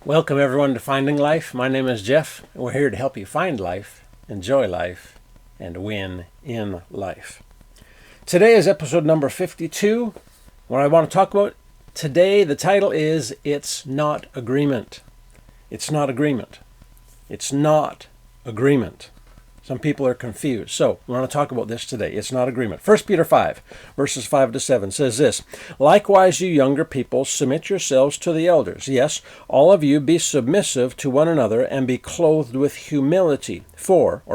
Welcome everyone to Finding Life. My name is Jeff. We're here to help you find life, enjoy life, and win in life. Today is episode number 52. What I want to talk about today, the title is It's Not Agreement. It's not agreement. It's not agreement. Some people are confused. So we want to talk about this today. It's not agreement. 1 Peter 5, verses 5 to 7 says this, Likewise, you younger people, submit yourselves to the elders. Yes, all of you be submissive to one another and be clothed with humility.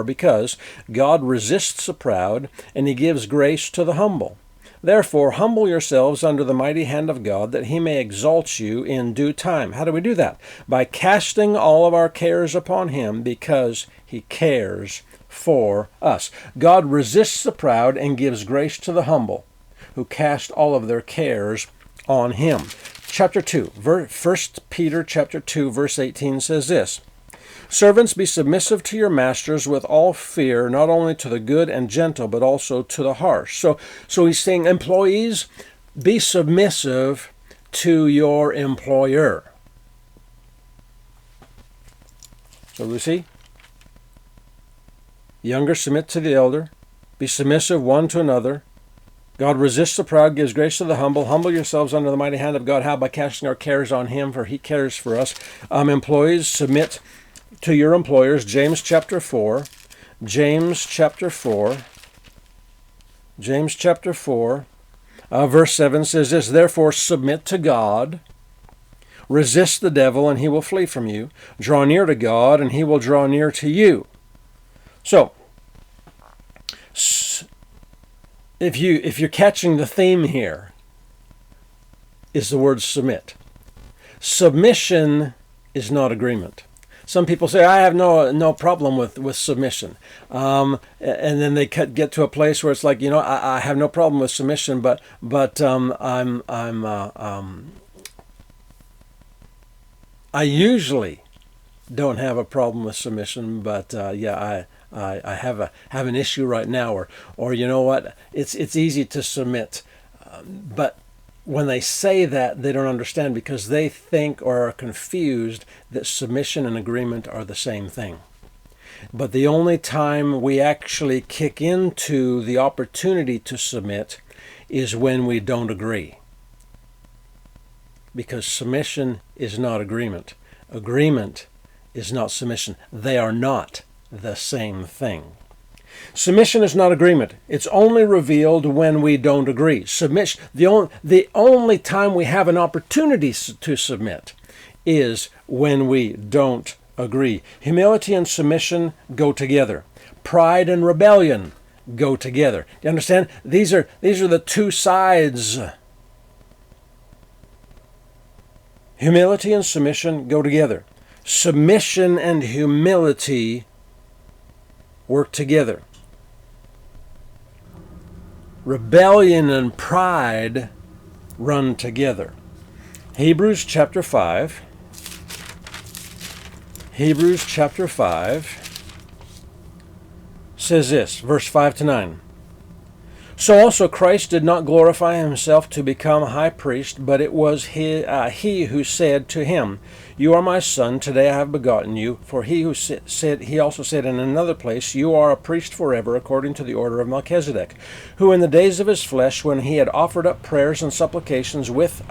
Because God resists the proud and he gives grace to the humble. Therefore, humble yourselves under the mighty hand of God, that he may exalt you in due time. How do we do that? By casting all of our cares upon him, because he cares for us. God resists the proud and gives grace to the humble, who cast all of their cares on him. Chapter 2, 1 Peter chapter 2, verse 18 says this, Servants, be submissive to your masters with all fear, not only to the good and gentle, but also to the harsh. So he's saying, employees, be submissive to your employer. So we see, younger, submit to the elder, be submissive one to another. God resists the proud, gives grace to the humble. Humble yourselves under the mighty hand of God. How? By casting our cares on him, for he cares for us. Employees, submit to your employers. James chapter 4. James chapter 4. Verse 7 says this, Therefore submit to God. Resist the devil, and he will flee from you. Draw near to God, and he will draw near to you. So, if you're catching the theme here, is the word submit. Submission is not agreement. Some people say, I have no problem with submission. And then they get to a place where it's like, I have no problem with submission, but I usually don't have a problem with submission, but I have an issue right now, or you know what, it's easy to submit, but when they say that, they don't understand, because they think or are confused that submission and agreement are the same thing. But the only time we actually kick into the opportunity to submit is when we don't agree. Because submission is not agreement. Agreement is not submission. They are not the same thing. Submission is not agreement. It's only revealed when we don't agree. Submission, the only time we have an opportunity to submit is when we don't agree. Humility and submission go together. Pride and rebellion go together. You understand? These are the two sides. Humility and submission go together. Submission and humility work together. Rebellion and pride run together. Hebrews chapter 5 says this, verse 5 to 9. So also Christ did not glorify himself to become high priest, but it was he who said to him, You are my son, today I have begotten you. For he also said in another place, You are a priest forever, according to the order of Melchizedek, who in the days of his flesh, when he had offered up prayers and supplications with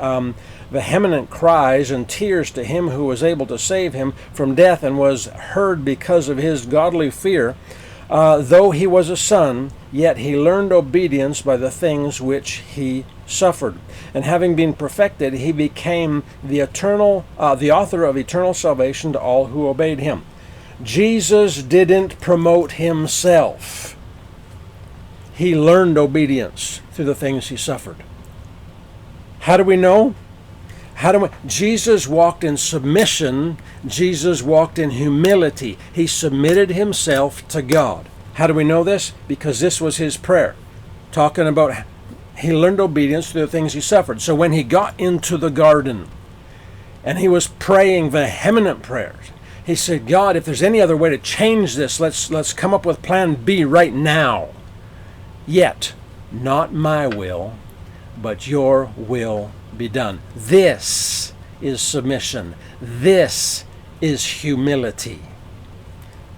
vehement cries and tears to him who was able to save him from death, and was heard because of his godly fear, though he was a son, yet he learned obedience by the things which he suffered. And having been perfected, he became the author of eternal salvation to all who obeyed him. Jesus didn't promote himself. He learned obedience through the things he suffered. How do we know? Jesus walked in submission. Jesus walked in humility. He submitted himself to God. How do we know this? Because this was his prayer, talking about he learned obedience through the things he suffered. So when he got into the garden and he was praying vehement prayers, he said, God, if there's any other way to change this, let's come up with plan B right now. Yet, not my will, but your will be done. This is submission. This is humility.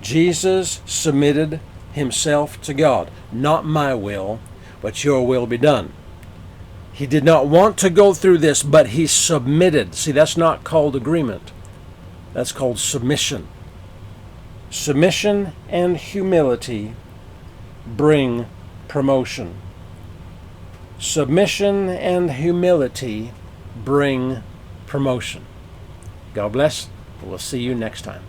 Jesus submitted himself to God. Not my will, but your will be done. He did not want to go through this, but he submitted. See, that's not called agreement. That's called submission. Submission and humility bring promotion. Submission and humility bring promotion. God bless. We'll see you next time.